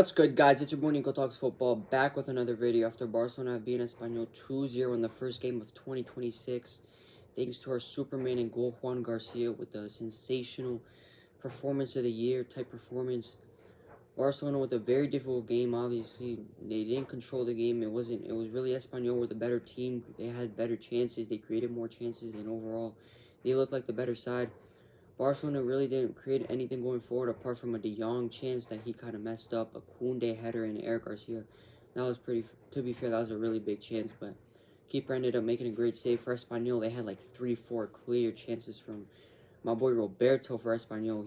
What's good, guys? It's your boy Nico Talks Football, back with another video after Barcelona beating Espanyol 2-0 in the first game of 2026. Thanks to our Superman and goal, Joan Garcia, with the sensational performance of the year type performance. Barcelona with a very difficult game, obviously. They didn't control the game. It was really Espanyol with a better team. They had better chances. They created more chances, and overall, they looked like the better side. Barcelona really didn't create anything going forward apart from a De Jong chance that he kind of messed up, a Koundé header, and Eric Garcia. That was to be fair, that was a really big chance, but keeper ended up making a great save for Espanyol. They had like 3-4 clear chances from my boy Roberto for Espanyol.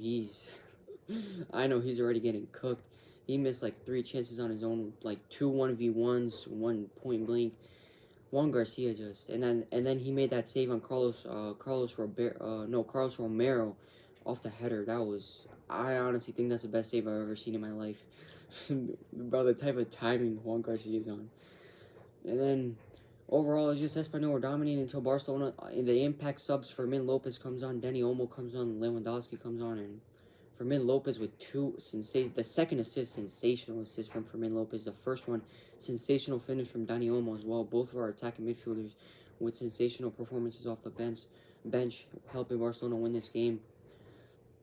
I know he's already getting cooked. He missed like 3 chances on his own, like 2 1v1s, 1 point blank. Joan Garcia and then he made that save on Carlos Romero off the header. I honestly think that's the best save I've ever seen in my life. Bro, the type of timing Joan Garcia is on. And then overall, it's just Espanyol were dominating until Barcelona. In the impact subs, Fermin Lopez comes on, Dani Olmo comes on, Lewandowski comes on, and Fermin Lopez with the second assist, sensational assist from Fermin Lopez. The first one, sensational finish from Dani Olmo as well. Both of our attacking midfielders with sensational performances off the bench helping Barcelona win this game.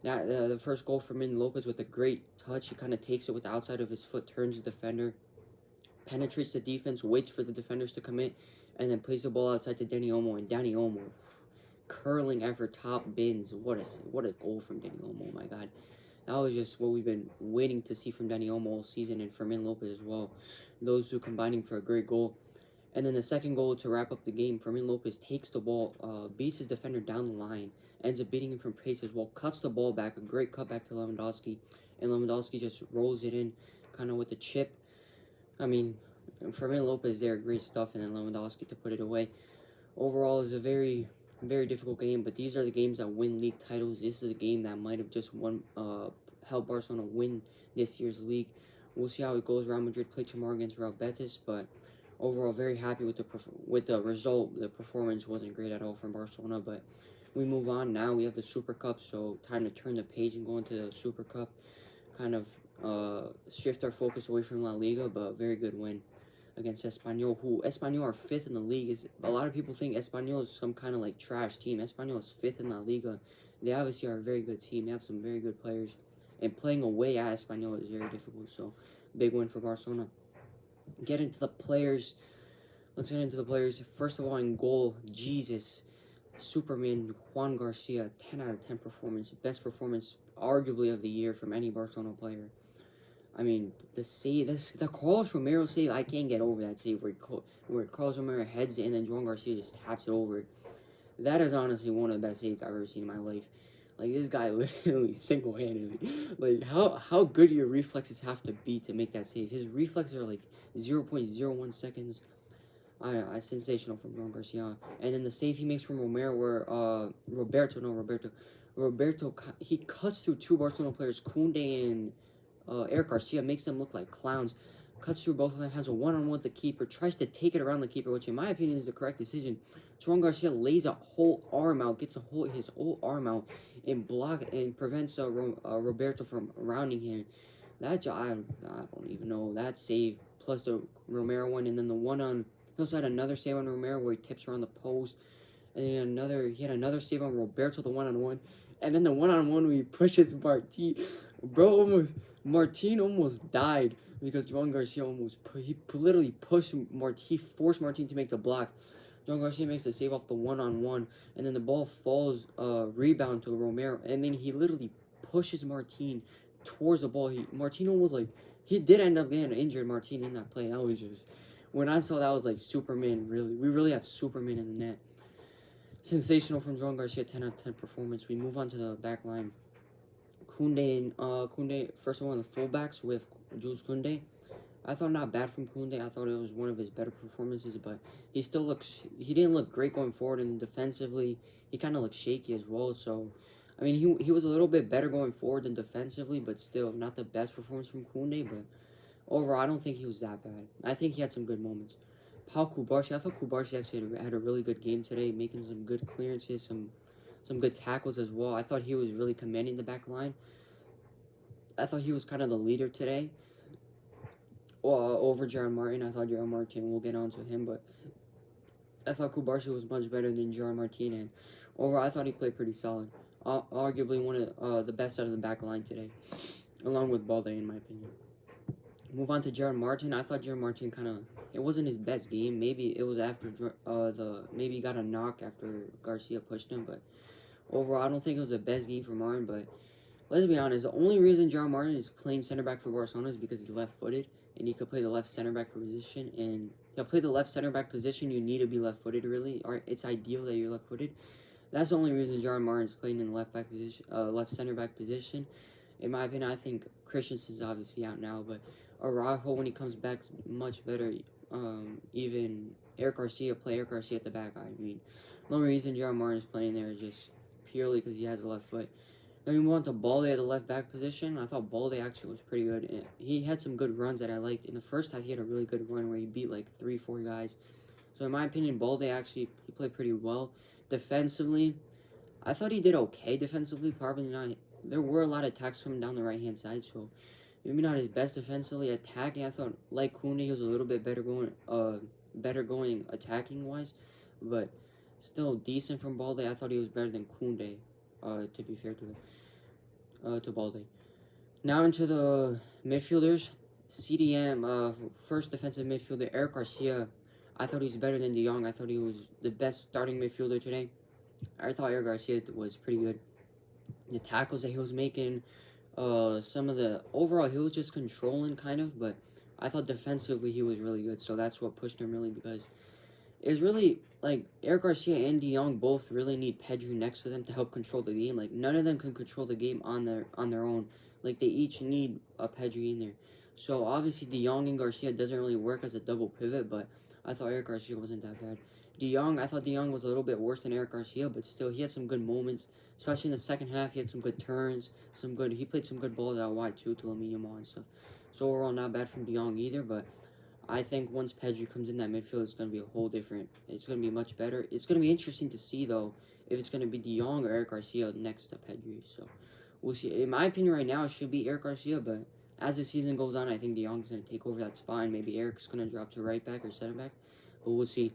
The first goal, Fermin Lopez with a great touch. He kind of takes it with the outside of his foot, turns the defender, penetrates the defense, waits for the defenders to commit, and then plays the ball outside to Dani Olmo. And Dani Olmo, curling effort, top bins. What a goal from Dani Olmo, my God. That was just what we've been waiting to see from Dani Olmo all season, and Fermin Lopez as well. Those two combining for a great goal. And then the second goal to wrap up the game, Fermin Lopez takes the ball, beats his defender down the line, ends up beating him from pace as well, cuts the ball back, a great cutback to Lewandowski, and Lewandowski just rolls it in kind of with a chip. I mean, Fermin Lopez there, great stuff, and then Lewandowski to put it away. Overall, it was a very difficult game, but these are the games that win league titles. This is a game that might have just helped Barcelona win this year's league. We'll see how it goes. Real Madrid play tomorrow against Real Betis, but overall, very happy with the result. The performance wasn't great at all from Barcelona, but we move on now. We have the Super Cup, so time to turn the page and go into the Super Cup. Kind of shift our focus away from La Liga, but very good win against Espanyol, who Espanyol are 5th in the league. A lot of people think Espanyol is some kind of like trash team. Espanyol is 5th in La Liga. They obviously are a very good team. They have some very good players, and playing away at Espanyol is very difficult. So, big win for Barcelona. Get into the players. Let's get into the players. First of all, in goal, Jesus, Superman, Joan Garcia, 10 out of 10 performance, best performance arguably of the year from any Barcelona player. I mean, the Carlos Romero save, I can't get over that save where Carlos Romero heads it and then Joan Garcia just taps it over. That is honestly one of the best saves I've ever seen in my life. Like, this guy literally single-handedly. Like, how good your reflexes have to be to make that save. His reflexes are like 0.01 seconds. Sensational from Joan Garcia. And then the save he makes from Romero where Roberto, he cuts through 2 Barcelona players, Koundé and Eric Garcia, makes them look like clowns. Cuts through both of them, has a one-on-one with the keeper, tries to take it around the keeper, which in my opinion is the correct decision. Joan Garcia lays a whole arm out, gets his whole arm out, and prevents Roberto from rounding him. I don't even know, that save, plus the Romero one, and then the one on, he also had another save on Romero where he tips around the post, and then he had another save on Roberto, the one-on-one, and then the one-on-one where he pushes Martin. Martin almost died because Joan Garcia literally pushed Martin. He forced Martin to make the block. Joan Garcia makes the save off the one-on-one, and then the ball falls, rebound to Romero, and then he literally pushes Martin towards the ball. Martin almost he did end up getting injured, Martin, in that play. That was just, when I saw that, I was like, Superman, really. We really have Superman in the net. Sensational from Joan Garcia, 10 out of 10 performance. We move on to the back line. Koundé, first of all, the fullbacks with Jules Koundé. I thought not bad from Koundé. I thought it was one of his better performances, but he didn't look great going forward, and defensively, he kind of looked shaky as well. So, I mean, he was a little bit better going forward than defensively, but still not the best performance from Koundé, but overall, I don't think he was that bad. I think he had some good moments. Pau Cubarsí, I thought Cubarsí actually had a really good game today, making some good clearances, some good tackles as well. I thought he was really commanding the back line. I thought he was kind of the leader today. over Gerard Martin. I thought Gerard Martin, we'll get on to him, but I thought Kubarsi was much better than Gerard Martin, and overall, I thought he played pretty solid. Arguably one of the best out of the back line today, along with Balde, in my opinion. Move on to Gerard Martin. I thought Gerard Martin it wasn't his best game. Maybe it was after maybe he got a knock after Garcia pushed him, but overall, I don't think it was the best game for Martin. But let's be honest, the only reason Gerard Martin is playing center back for Barcelona is because he's left-footed, and he could play the left center back position. And to play the left center back position, you need to be left-footed, really. Or it's ideal that you're left-footed. That's the only reason Gerard Martin's playing in the left center back position. In my opinion, I think Christensen's obviously out now, but Araujo, when he comes back, is much better. Even Eric Garcia at the back. I mean, the only reason Gerard Martin is playing there is just purely because he has a left foot. Then we move on to Balde at the left back position. I thought Balde actually was pretty good. He had some good runs that I liked. In the first half, he had a really good run where he beat like 3-4 guys. So in my opinion, Balde he played pretty well. Defensively, I thought he did okay defensively. Probably not. There were a lot of attacks coming down the right-hand side, so maybe not his best defensively. Attacking, I thought, like Koundé, he was a little bit better going attacking-wise, but still decent from Balde. I thought he was better than Koundé, to be fair to Balde. Now into the midfielders. CDM, first defensive midfielder, Eric Garcia. I thought he was better than De Jong. I thought he was the best starting midfielder today. I thought Eric Garcia was pretty good. The tackles that he was making, overall, he was just controlling kind of, but I thought defensively he was really good, so that's what pushed him really, because it's really, like, Eric Garcia and De Jong both really need Pedri next to them to help control the game. Like, none of them can control the game on their own. Like, they each need a Pedri in there. So, obviously, De Jong and Garcia doesn't really work as a double pivot, but I thought Eric Garcia wasn't that bad. I thought De Jong was a little bit worse than Eric Garcia, but still, he had some good moments. Especially in the second half, he had some good turns, he played some good balls out wide, too, to Lamine Yamal and stuff. So, overall, not bad from De Jong either, but I think once Pedri comes in that midfield, it's going to be a whole different, it's going to be much better. It's going to be interesting to see, though, if it's going to be De Jong or Eric Garcia next to Pedri, so we'll see. In my opinion, right now, it should be Eric Garcia, but as the season goes on, I think De Jong's going to take over that spot, and maybe Eric's going to drop to right back or center back, but we'll see.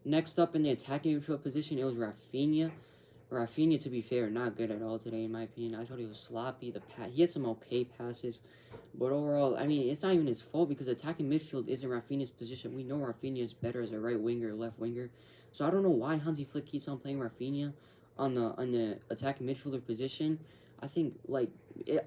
Next up in the attacking midfield position, it was Rafinha. Rafinha, to be fair, not good at all today, in my opinion. I thought he was sloppy. He had some okay passes, but overall, I mean, it's not even his fault because attacking midfield isn't Rafinha's position. We know Rafinha is better as a right winger or left winger, so I don't know why Hansi Flick keeps on playing Rafinha on the attacking midfielder position. I think,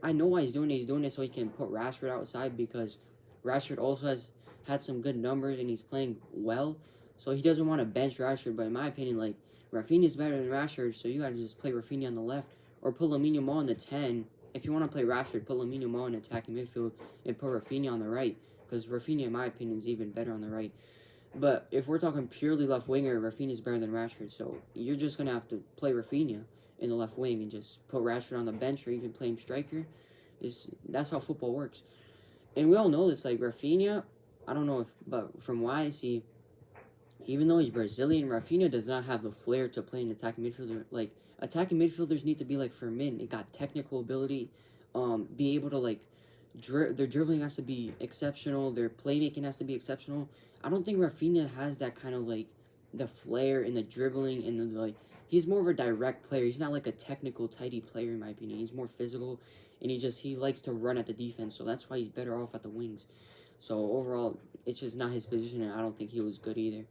I know why he's doing it. He's doing it so he can put Rashford outside, because Rashford also has had some good numbers and he's playing well. So he doesn't want to bench Rashford, but in my opinion, Rafinha is better than Rashford, so you got to just play Rafinha on the left, or put Lamine Yamal on the 10. If you want to play Rashford, put Lamine Yamal in attacking midfield and put Rafinha on the right, because Rafinha, in my opinion, is even better on the right. But if we're talking purely left winger, Rafinha is better than Rashford, so you're just going to have to play Rafinha in the left wing and just put Rashford on the bench or even play him striker. That's how football works. And we all know this, Rafinha, I don't know but from what I see, even though he's Brazilian, Rafinha does not have the flair to play an attacking midfielder. Attacking midfielders need to be like Fermin. They got technical ability, be able to, their dribbling has to be exceptional, their playmaking has to be exceptional. I don't think Rafinha has that kind of, the flair and the dribbling and he's more of a direct player. He's not, a technical, tidy player, in my opinion. He's more physical, and he likes to run at the defense, so that's why he's better off at the wings. So, overall, it's just not his position, and I don't think he was good either.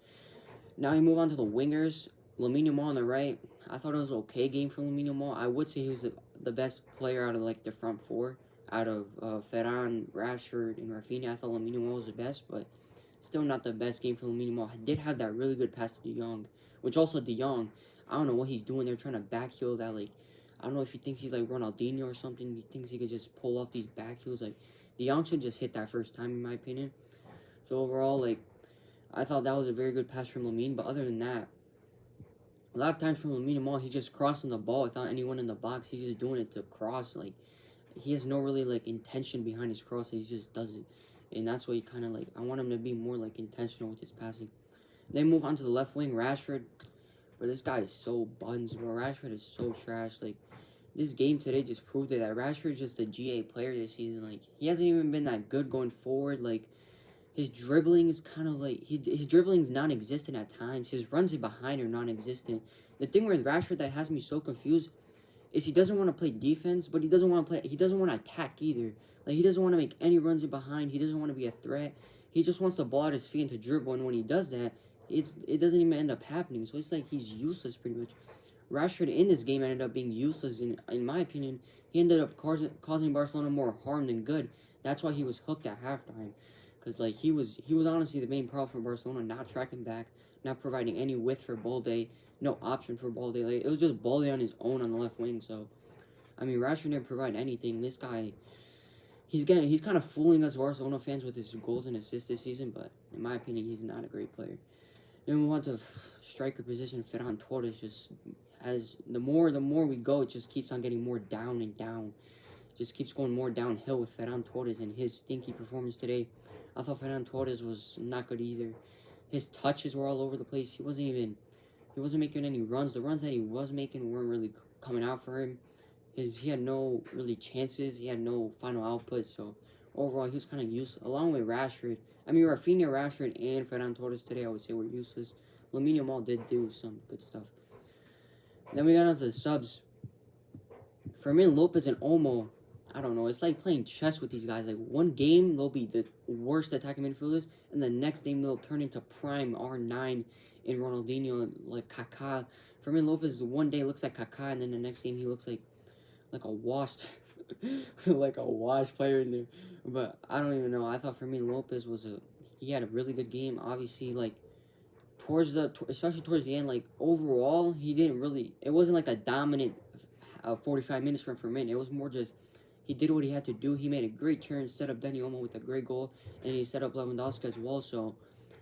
Now we move on to the wingers. Lamine Yamal on the right. I thought it was an okay game for Lamine Yamal. I would say he was the best player out of the front four. Out of Ferran, Rashford, and Rafinha, I thought Lamine Yamal was the best, but still not the best game for Lamine Yamal. He did have that really good pass to De Jong, which also De Jong, I don't know what he's doing there, trying to backheel that, I don't know if he thinks he's Ronaldinho or something. He thinks he could just pull off these backheels. De Jong should just hit that first time, in my opinion. So overall, I thought that was a very good pass from Lamine, but other than that, a lot of times from Lamine Yamal, he's just crossing the ball without anyone in the box. He's just doing it to cross. He has no really, intention behind his cross. He just does it. And that's what he kind of, I want him to be more, intentional with his passing. Then move on to the left wing, Rashford. But this guy is so buns, bro. Rashford is so trash. This game today just proved that Rashford is just a GA player this season. He hasn't even been that good going forward. His dribbling is kind of like his dribbling is non-existent at times. His runs in behind are non-existent. The thing with Rashford that has me so confused is he doesn't want to play defense, but he doesn't want to play. He doesn't want to attack either. Like he doesn't want to make any runs in behind. He doesn't want to be a threat. He just wants the ball at his feet and to dribble. And when he does that, it doesn't even end up happening. So it's like he's useless pretty much. Rashford in this game ended up being useless. In my opinion, he ended up causing Barcelona more harm than good. That's why he was hooked at halftime. Because like he was honestly the main problem for Barcelona, not tracking back, not providing any width for Balde, no option for Balde. Like, it was just Balde on his own on the left wing. So, I mean, Rashford didn't provide anything. This guy, he's kind of fooling us Barcelona fans with his goals and assists this season. But in my opinion, he's not a great player. Then we want the striker position. Ferran Torres just has the more we go, it just keeps on getting more down and down. It just keeps going more downhill with Ferran Torres and his stinky performance today. I thought Ferran Torres was not good either. His touches were all over the place. He wasn't making any runs. The runs that he was making weren't really coming out for him. He had no really chances. He had no final output. So overall, he was kind of useless. Along with Rashford, I mean Rafinha, Rashford, and Ferran Torres today, I would say were useless. Lamine Yamal did do some good stuff. Then we got onto the subs. Fermin Lopez and Olmo. I don't know. It's like playing chess with these guys. Like, one game, they'll be the worst attacking midfielders, and the next game, they'll turn into prime R9 in Ronaldinho, like Kaká. Fermin Lopez, one day looks like Kaká, and then the next game, he looks like a washed, like a washed player in there. But I don't even know. I thought Fermin Lopez he had a really good game. Obviously, like, especially towards the end, like, overall, it wasn't like a dominant 45 minutes from Fermin. It was more just, he did what he had to do. He made a great turn, set up Dani Olmo with a great goal, and he set up Lewandowski as well. So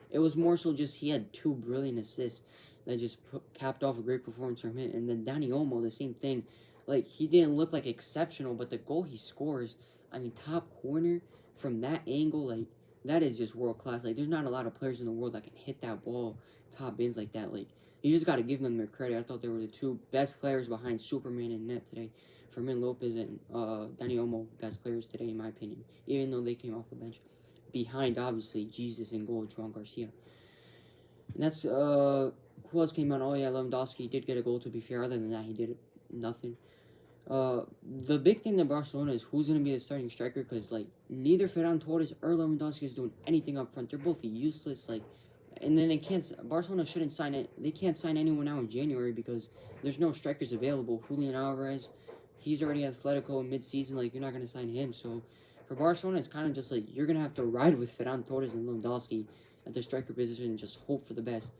it was more so just he had two brilliant assists that just capped off a great performance from him. And then Dani Olmo, the same thing. Like, he didn't look like exceptional, but the goal he scores, I mean, top corner from that angle, like, that is just world class. Like, there's not a lot of players in the world that can hit that ball top bins like that. Like, you just got to give them their credit. I thought they were the two best players behind Superman and net today. Fermin Lopez and Dani Olmo, best players today, in my opinion, even though they came off the bench. Behind, obviously, Jesus and goal, Joan Garcia. And that's, who else came on? Oh, yeah, Lewandowski did get a goal, to be fair. Other than that, he did nothing. The big thing in Barcelona is who's going to be the starting striker, because, like, neither Ferran Torres or Lewandowski is doing anything up front. They're both useless, like, and then Barcelona shouldn't sign it. They can't sign anyone now in January because there's no strikers available. Julian Alvarez, he's already Atletico in mid-season. Like, you're not going to sign him. So, for Barcelona, it's kind of just like you're going to have to ride with Ferran Torres and Lewandowski at the striker position and just hope for the best.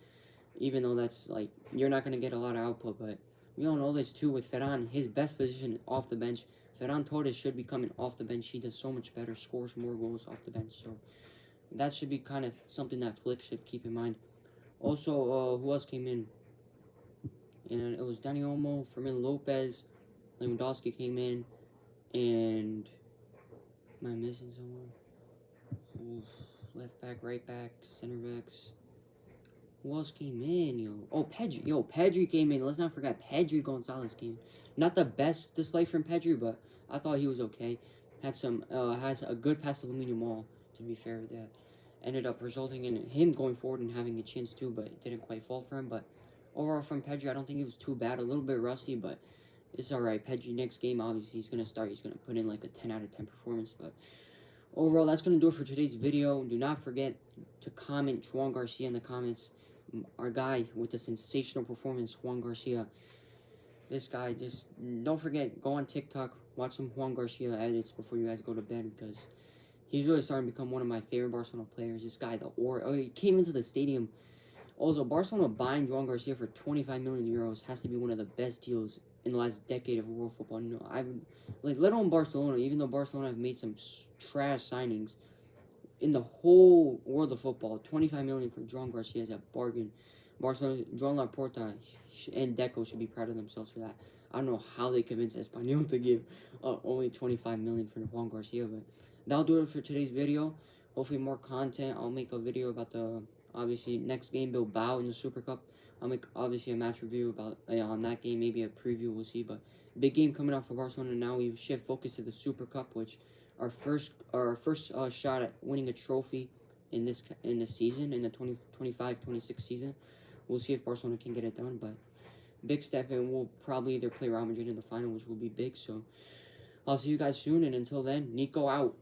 Even though that's, like, you're not going to get a lot of output. But we all know this, too, with Ferran. His best position is off the bench. Ferran Torres should be coming off the bench. He does so much better, scores more goals off the bench. So, that should be kind of something that Flick should keep in mind. Also, who else came in? And it was Dani Olmo, Fermin Lopez, Lewandowski came in, and am I missing someone? Left back, right back, center backs. Who else came in, yo? Oh, Pedri. Yo, Pedri came in. Let's not forget, Pedri Gonzalez came in. Not the best display from Pedri, but I thought he was okay. Has a good pass to Lamine Yamal, to be fair with that. Ended up resulting in him going forward and having a chance too, but it didn't quite fall for him. But overall from Pedri, I don't think he was too bad. A little bit rusty, but it's alright. Pedri, next game, obviously, he's going to start. He's going to put in like a 10 out of 10 performance. But overall, that's going to do it for today's video. Do not forget to comment Joan Garcia in the comments. Our guy with the sensational performance, Joan Garcia. This guy, just don't forget, go on TikTok, watch some Joan Garcia edits before you guys go to bed, because he's really starting to become one of my favorite Barcelona players. This guy, he came into the stadium. Also, Barcelona buying Joan Garcia for 25 million euros has to be one of the best deals in the last decade of world football. No, let alone Barcelona, even though Barcelona have made some trash signings, in the whole world of football, 25 million for Joan Garcia is a bargain. Barcelona, Joan Laporta and Deco should be proud of themselves for that. I don't know how they convinced Espanyol to give only 25 million for Joan Garcia, but that'll do it for today's video. Hopefully more content. I'll make a video about the, obviously, next game, Bilbao in the Super Cup. I'll make, obviously, a match review about on that game, maybe a preview, we'll see. But big game coming up for Barcelona. Now we shift focus to the Super Cup, which our first shot at winning a trophy in this season, in the 2025-26 season. We'll see if Barcelona can get it done, but big step, and we'll probably either play Real Madrid in the final, which will be big. So I'll see you guys soon, and until then, Nico out.